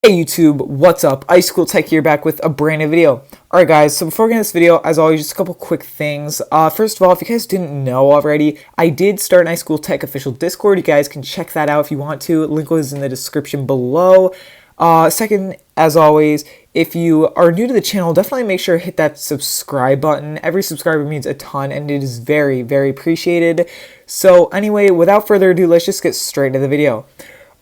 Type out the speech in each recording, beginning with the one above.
Hey YouTube, what's up? Ice Cool Tech here, back with a brand new video. Alright guys, so before we get into this video, as always, just a couple quick things. First of all, if you guys didn't know already, I did start an Ice Cool Tech official Discord. You guys can check that out if you want to. Link is in the description below. Second, as always, if you are new to the channel, definitely make sure to hit that subscribe button. Every subscriber means a ton, and it is very, very appreciated. So anyway, without further ado, let's just get straight into the video.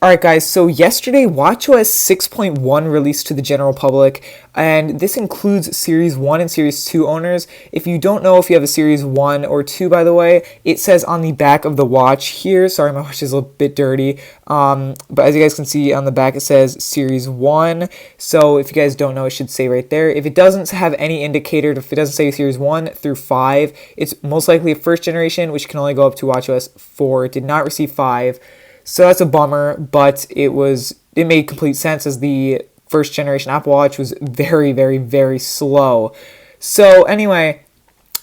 Alright guys, so yesterday watchOS 6.1 released to the general public, and this includes Series 1 and Series 2 owners. If you don't know if you have a Series 1 or 2, by the way, it says on the back of the watch here, sorry my watch is a little bit dirty, but as you guys can see on the back it says Series 1, so if you guys don't know it should say right there. If it doesn't have any indicator, if it doesn't say Series 1 through 5, it's most likely a first generation, which can only go up to watchOS 4. It did not receive 5. So that's a bummer, but it made complete sense as the first generation Apple Watch was very, very, very slow. So anyway,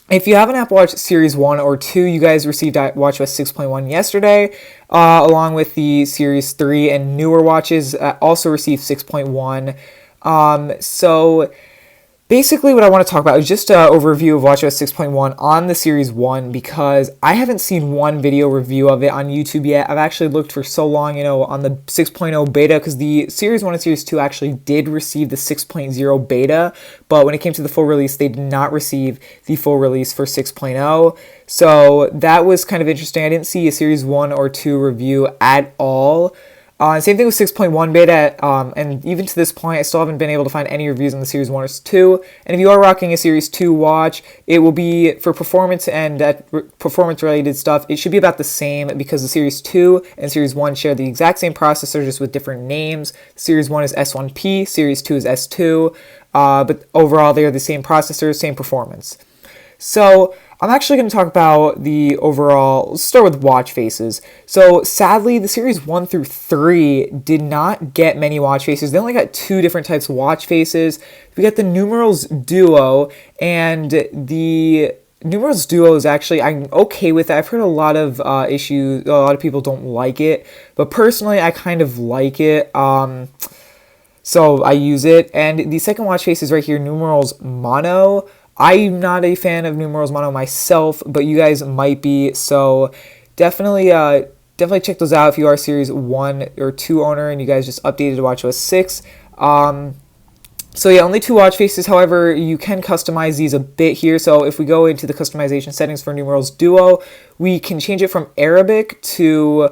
if you have an Apple Watch Series 1 or 2, you guys received watchOS 6.1 yesterday, along with the Series 3 and newer watches also received 6.1. So basically, what I want to talk about is just an overview of watchOS 6.1 on the Series 1 because I haven't seen one video review of it on YouTube yet. I've actually looked for so long, on the 6.0 beta because the Series 1 and Series 2 actually did receive the 6.0 beta, but when it came to the full release, they did not receive the full release for 6.0. So that was kind of interesting. I didn't see a Series 1 or 2 review at all. Same thing with 6.1 beta, and even to this point, I still haven't been able to find any reviews on the Series 1 or 2. And if you are rocking a Series 2 watch, it will be for performance and performance-related stuff. It should be about the same because the Series 2 and Series 1 share the exact same processor, just with different names. Series 1 is S1P, Series 2 is S2, but overall, they are the same processor, same performance. So I'm actually going to talk about the overall, let's start with watch faces. So sadly, the Series 1 through 3 did not get many watch faces. They only got two different types of watch faces. We got the Numerals Duo, and the Numerals Duo is actually, I'm okay with it. I've heard a lot of issues, a lot of people don't like it, but personally I kind of like it. So I use it. And the second watch face is right here, Numerals Mono. I'm not a fan of Numerals Mono myself, but you guys might be, so definitely check those out if you are a Series 1 or 2 owner and you guys just updated to watchOS 6. So yeah, only two watch faces. However, you can customize these a bit here. So if we go into the customization settings for Numerals Duo, we can change it from Arabic to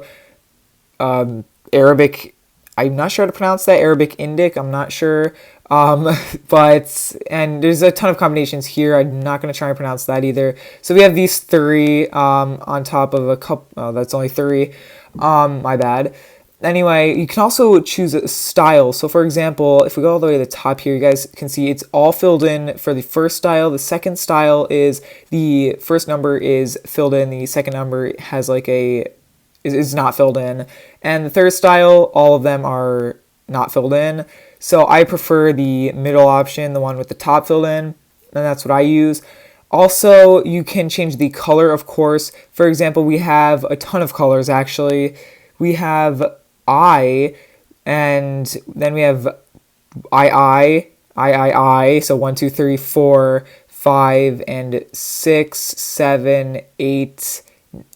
Arabic. I'm not sure how to pronounce that. Arabic Indic. I'm not sure. And there's a ton of combinations here. I'm not going to try and pronounce that either. So we have these three on top of a couple. Oh, that's only three. My bad. Anyway, you can also choose a style. So for example, if we go all the way to the top here, you guys can see it's all filled in for the first style. The second style is the first number is filled in. The second number has is not filled in. And the third style, all of them are not filled in. So I prefer the middle option, the one with the top filled in, and that's what I use. Also, you can change the color, of course. For example, we have a ton of colors, actually. We have I, and then we have I. So 1, 2, 3, 4, 5, and 6, 7, 8,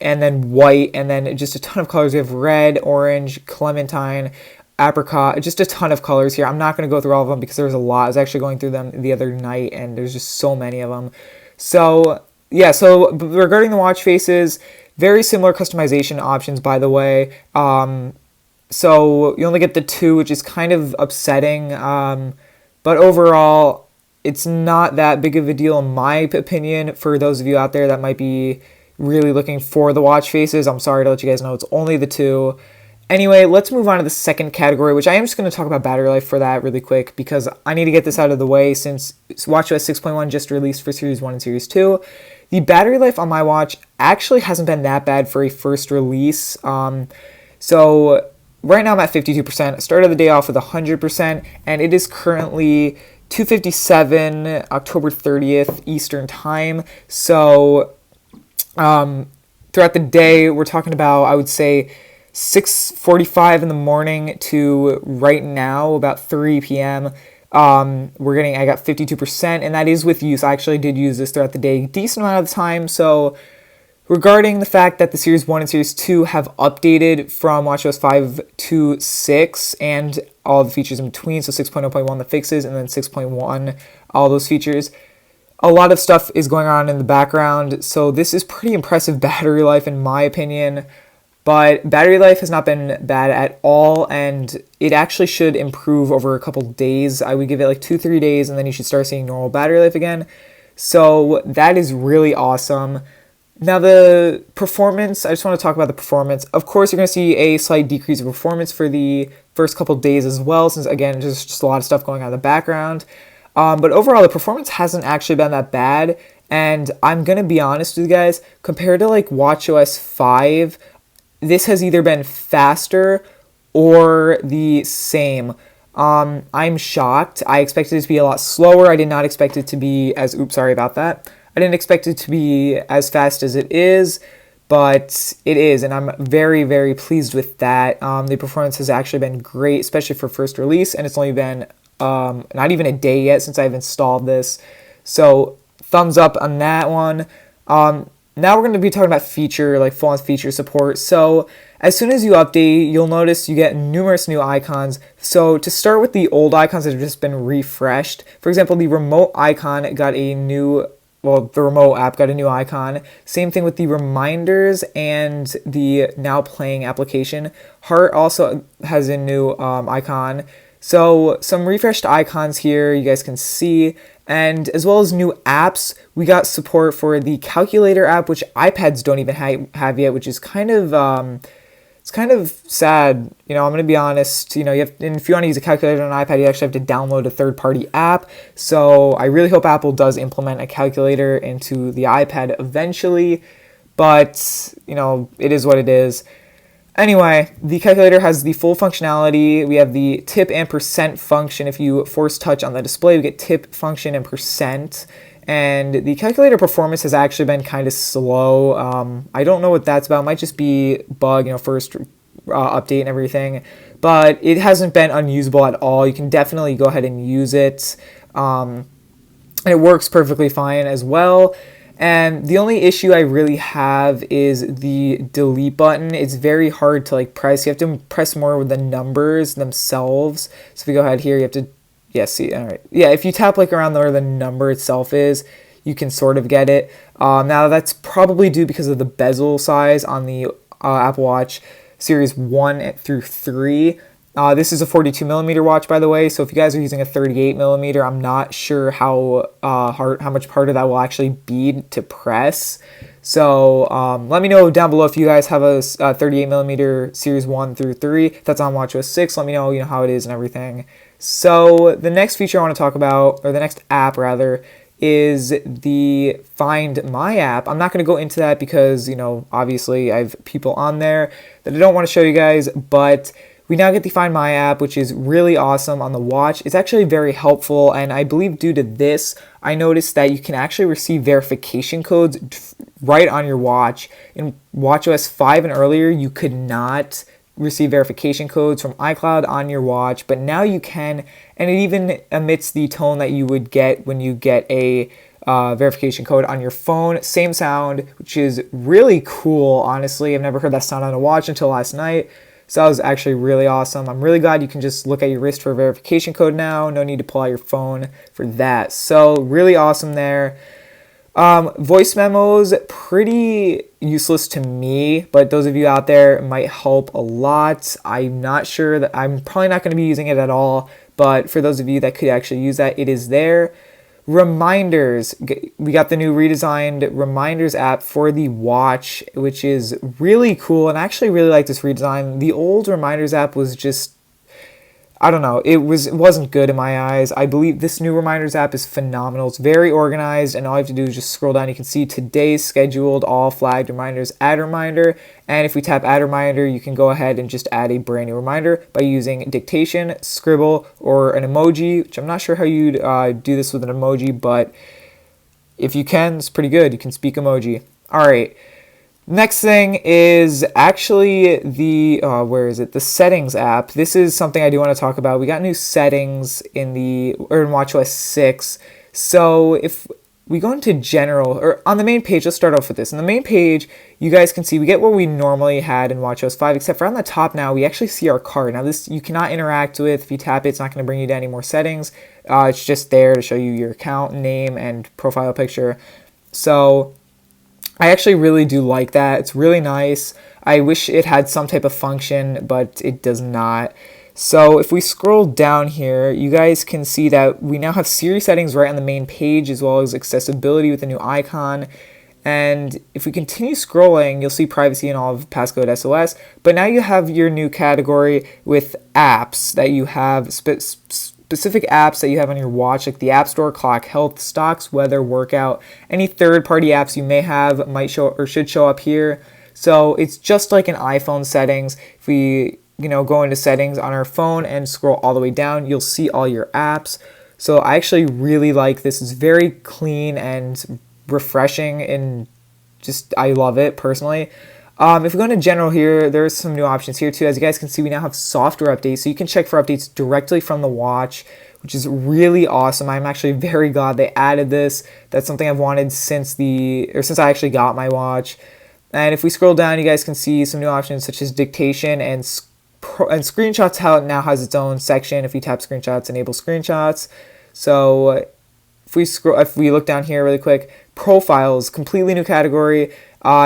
and then white, and then just a ton of colors. We have red, orange, clementine, apricot, just a ton of colors here. I'm not going to go through all of them because there's a lot. I was actually going through them the other night and there's just so many of them. So yeah, so regarding the watch faces, very similar customization options, by the way. So you only get the two, which is kind of upsetting. But overall, it's not that big of a deal in my opinion. For those of you out there that might be really looking for the watch faces, I'm sorry to let you guys know it's only the two. Anyway, let's move on to the second category, which I am just going to talk about battery life for that really quick because I need to get this out of the way since watchOS 6.1 just released for Series 1 and Series 2. The battery life on my watch actually hasn't been that bad for a first release. So right now I'm at 52%. I started the day off with 100%, and it is currently 2:57 October 30th Eastern Time. So throughout the day, we're talking about, I would say, 6:45 in the morning to right now about 3 p.m. I got 52%, and that is with use. I actually did use this throughout the day, decent amount of the time. So regarding the fact that the Series 1 and Series 2 have updated from watchOS 5 to 6 and all the features in between, so 6.0.1 the fixes and then 6.1 all those features, a lot of stuff is going on in the background, so this is pretty impressive battery life in my opinion. But battery life has not been bad at all, and it actually should improve over a couple days. I would give it like 2-3 days, and then you should start seeing normal battery life again. So that is really awesome. Now the performance, I just want to talk about the performance. Of course, you're going to see a slight decrease in performance for the first couple days as well, since again, there's just a lot of stuff going on in the background. But overall, the performance hasn't actually been that bad. And I'm going to be honest with you guys, compared to like watchOS 5, this has either been faster or the same. I'm shocked. I expected it to be a lot slower. I did not expect it to be as, sorry about that. I didn't expect it to be as fast as it is, but it is, and I'm very, very pleased with that. The performance has actually been great, especially for first release, and it's only been not even a day yet since I've installed this. So thumbs up on that one. Now we're going to be talking about full-on feature support. So as soon as you update, you'll notice you get numerous new icons. So to start with the old icons that have just been refreshed, for example, the remote icon got a new, the remote app got a new icon. Same thing with the reminders and the now playing application. Heart also has a new icon. So some refreshed icons here you guys can see. And as well as new apps, we got support for the calculator app, which iPads don't even have yet, which is kind of it's kind of sad. I'm going to be honest. If you want to use a calculator on an iPad, you actually have to download a third-party app. So I really hope Apple does implement a calculator into the iPad eventually. But it is what it is. Anyway, the calculator has the full functionality. We have the tip and percent function. If you force touch on the display, we get tip function and percent. And the calculator performance has actually been kind of slow. I don't know what that's about. It might just be bug, first update and everything. But it hasn't been unusable at all. You can definitely go ahead and use it. And it works perfectly fine as well. And the only issue I really have is the delete button. It's very hard to press. You have to press more with the numbers themselves. So if we go ahead here, you have to, see, all right. Yeah, if you tap around where the number itself is, you can sort of get it. Now that's probably due because of the bezel size on the Apple Watch Series 1 through 3. This is a 42 millimeter watch, by the way. So if you guys are using a 38 millimeter, I'm not sure how much harder that will actually be to press. So let me know down below if you guys have a 38 millimeter Series 1 through 3 that's on watchOS 6. Let me know, how it is and everything. So the next feature I want to talk about, or the next app rather, is the Find My app. I'm not going to go into that because, obviously I have people on there that I don't want to show you guys, but we now get the Find My app, which is really awesome on the watch. It's actually very helpful, and I believe due to this, I noticed that you can actually receive verification codes right on your watch. In watchOS 5 and earlier, you could not receive verification codes from iCloud on your watch, but now you can, and it even emits the tone that you would get when you get a verification code on your phone. Same sound, which is really cool, honestly. I've never heard that sound on a watch until last night. So that was actually really awesome. I'm really glad you can just look at your wrist for a verification code now. No need to pull out your phone for that. So really awesome there. Voice memos, pretty useless to me, but those of you out there, it might help a lot. I'm not sure that I'm probably not going to be using it at all, but for those of you that could actually use that, it is there. Reminders, we got the new redesigned Reminders app for the watch, which is really cool, and I actually really like this redesign. The old Reminders app was just, I don't know, it wasn't good in my eyes. I believe this new Reminders app is phenomenal. It's very organized, and all you have to do is just scroll down. You can see today's scheduled, all flagged reminders, add reminder, and if we tap add reminder, you can go ahead and just add a brand new reminder by using dictation, scribble, or an emoji, which I'm not sure how you'd do this with an emoji, but if you can, it's pretty good. You can speak emoji. All right. Next thing is actually the where is it? The settings app. This is something I do want to talk about. We got new settings in watchOS 6. So if we go into general, or on the main page, let's start off with this. On the main page, you guys can see we get what we normally had in watchOS 5, except for on the top now, we actually see our card. Now this you cannot interact with. If you tap it, it's not going to bring you to any more settings. It's just there to show you your account name and profile picture. So I actually really do like that. It's really nice. I wish it had some type of function, but it does not. So if we scroll down here, you guys can see that we now have Siri settings right on the main page, as well as accessibility with a new icon. And if we continue scrolling, you'll see privacy and all of passcode SOS. But now you have your new category with apps that you have, specific apps that you have on your watch, like the App Store, clock, health, stocks, weather, workout. Any third-party apps you may have might show or should show up here. So it's just like an iPhone settings. If we go into settings on our phone and scroll all the way down, you'll see all your apps. So I actually really like this. It's very clean and refreshing, and just I love it personally. If we go into general here, there's some new options here too. As you guys can see, we now have software updates, so you can check for updates directly from the watch, which is really awesome. I'm actually very glad they added this. That's something I've wanted since I actually got my watch. And if we scroll down, you guys can see some new options such as dictation and screenshots. How it now has its own section. If you tap screenshots, enable screenshots. So if we look down here really quick, profiles, completely new category.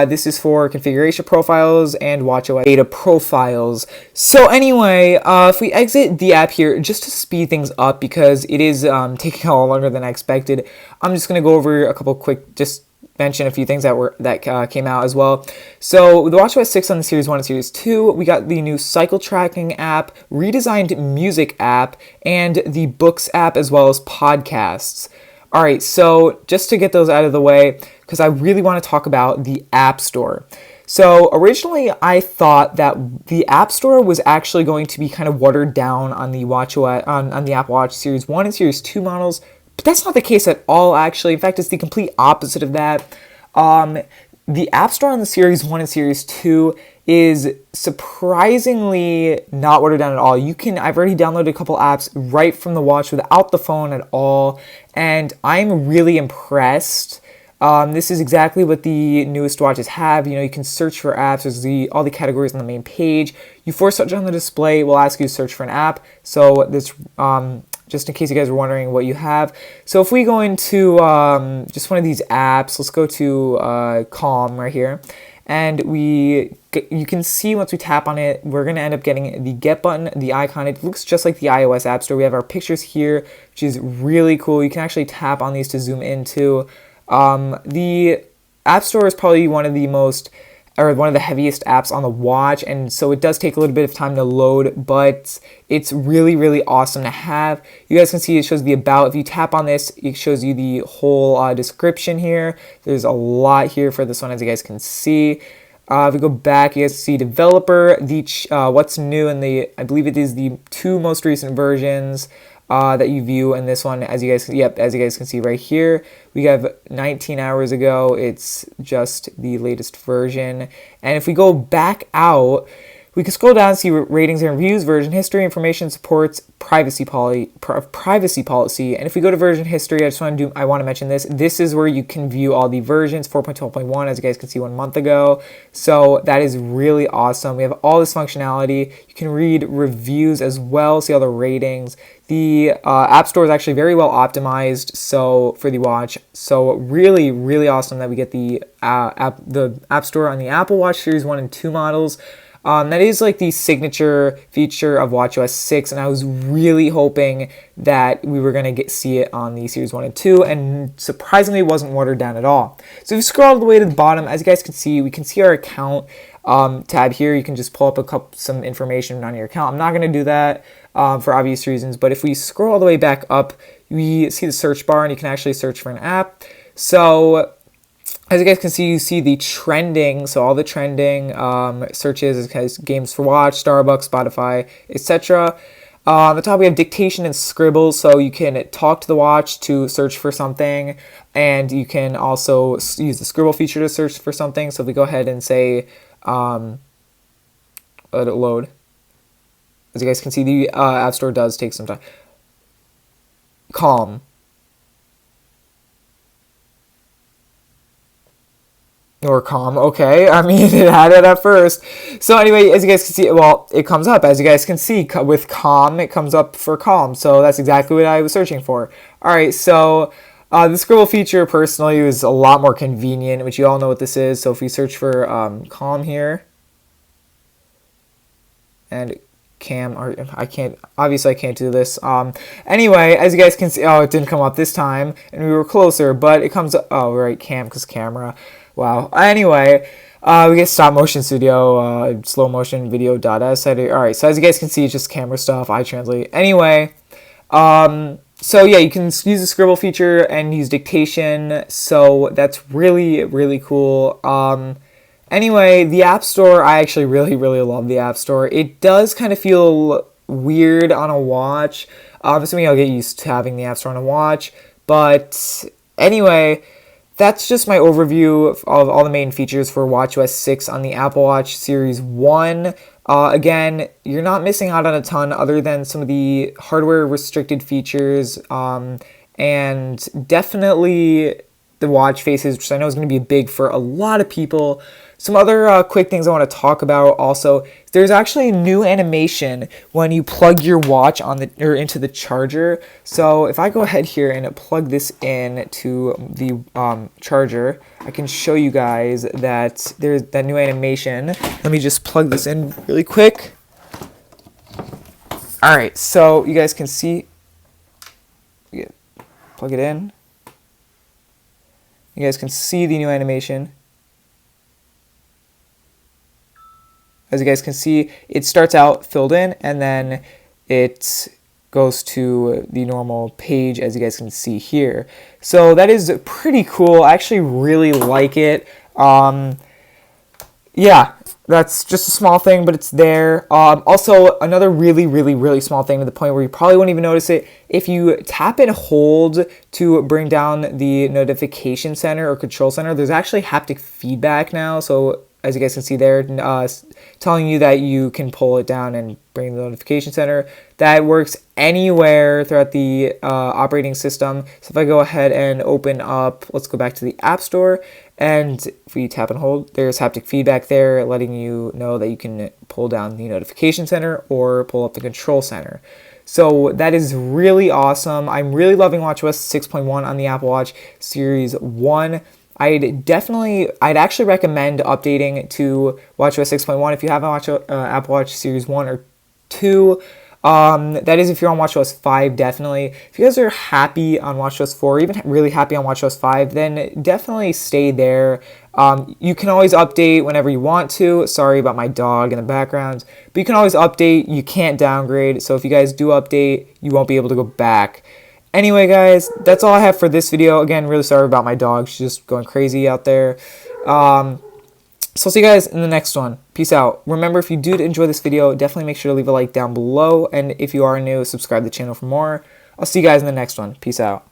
This is for configuration profiles and watchOS data profiles. So anyway, if we exit the app here, just to speed things up because it is taking a lot longer than I expected, I'm just going to go over a couple quick, just mention a few things that came out as well. So with the watchOS 6 on the Series 1 and Series 2, we got the new cycle tracking app, redesigned music app, and the books app, as well as podcasts. All right, so just to get those out of the way, because I really want to talk about the App Store. So originally, I thought that the App Store was actually going to be kind of watered down on the watchOS on the Apple Watch Series 1 and Series 2 models, but that's not the case at all, actually. In fact, it's the complete opposite of that. The App Store on the Series 1 and Series 2 is surprisingly not watered down at all. I've already downloaded a couple apps right from the watch without the phone at all, and I'm really impressed. This is exactly what the newest watches have. You can search for apps. There's all the categories on the main page. You force touch on the display, it will ask you to search for an app. So this, just in case you guys were wondering what you have. So if we go into just one of these apps, let's go to Calm right here. And you can see once we tap on it, we're going to end up getting the Get button, the icon. It looks just like the iOS App Store. We have our pictures here, which is really cool. You can actually tap on these to zoom into. The App Store is probably one of the heaviest apps on the watch, and so it does take a little bit of time to load, but it's really, really awesome to have. You guys can see it shows the about. If you tap on this, it shows you the whole description here. There's a lot here for this one, as you guys can see. If we go back, you guys see developer, what's new in I believe it is the 2 most recent versions that you view in this one. As you guys can see right here, we have 19 hours ago. It's just the latest version. And if we go back out, we can scroll down and see ratings and reviews, version history, information, supports, privacy policy. And if we go to version history, I want to mention this. This is where you can view all the versions, 4.12.1, as you guys can see 1 month ago. So that is really awesome. We have all this functionality. You can read reviews as well, see all the ratings. The App Store is actually very well optimized for the watch. So really, really awesome that we get the App Store on the Apple Watch Series 1 and 2 models. That is like the signature feature of watchOS 6, and I was really hoping that we were going to see it on the Series 1 and 2, and surprisingly it wasn't watered down at all. So if you scroll all the way to the bottom, as you guys can see, we can see our account tab here. You can just pull up some information on your account. I'm not going to do that for obvious reasons, but if we scroll all the way back up, we see the search bar, and you can actually search for an app. So as you guys can see, you see the trending, so all the trending searches, games for watch, Starbucks, Spotify, etc. On the top, we have dictation and scribble, so you can talk to the watch to search for something, and you can also use the scribble feature to search for something. So if we go ahead and say, let it load. As you guys can see, the App Store does take some time. Calm. Or calm, okay. I mean, it had it at first. So anyway, as you guys can see, well, it comes up. As you guys can see, with calm, it comes up for calm. So that's exactly what I was searching for. All right, so the scribble feature, personally, is a lot more convenient, which you all know what this is. So if we search for calm here, and cam, or I can't, obviously I can't do this. Anyway, as you guys can see, oh, it didn't come up this time, and we were closer, but it comes up, oh, right, cam, because camera. Wow. Anyway, we get stop motion studio, slow motion video .s editor. All right. So as you guys can see, it's just camera stuff. I translate. Anyway, so yeah, you can use the scribble feature and use dictation. So that's really, really cool. Anyway, the App Store, I actually really, really love the App Store. It does kind of feel weird on a watch. Obviously, I'll get used to having the App Store on a watch. But anyway, that's just my overview of all the main features for watchOS 6 on the Apple Watch Series 1. Again, you're not missing out on a ton other than some of the hardware restricted features, and definitely the watch faces, which I know is going to be big for a lot of people. Some other quick things I want to talk about also, there's actually a new animation when you plug your watch into the charger. So if I go ahead here and plug this in to the charger, I can show you guys that there's that new animation. Let me just plug this in really quick. All right, so you guys can see, plug it in. You guys can see the new animation. As you guys can see, it starts out filled in, and then it goes to the normal page, as you guys can see here. So that is pretty cool. I actually really like it. Yeah, that's just a small thing, but it's there. Also, another really, really, really small thing to the point where you probably won't even notice it. If you tap and hold to bring down the notification center or control center, there's actually haptic feedback now. So as you guys can see there, telling you that you can pull it down and bring the notification center. That works anywhere throughout the operating system. So if I go ahead and open up, let's go back to the App Store, and if we tap and hold, there's haptic feedback there letting you know that you can pull down the notification center or pull up the control center. So that is really awesome. I'm really loving watchOS 6.1 on the Apple Watch Series 1. I'd actually recommend updating to watchOS 6.1 if you haven't watched Apple Watch Series 1 or 2. That is if you're on watchOS 5, definitely. If you guys are happy on watchOS 4, or even really happy on watchOS 5, then definitely stay there. You can always update whenever you want to. Sorry about my dog in the background. But you can always update. You can't downgrade. So if you guys do update, you won't be able to go back. Anyway, guys, that's all I have for this video. Again, really sorry about my dog. She's just going crazy out there. So I'll see you guys in the next one. Peace out. Remember, if you did enjoy this video, definitely make sure to leave a like down below. And if you are new, subscribe to the channel for more. I'll see you guys in the next one. Peace out.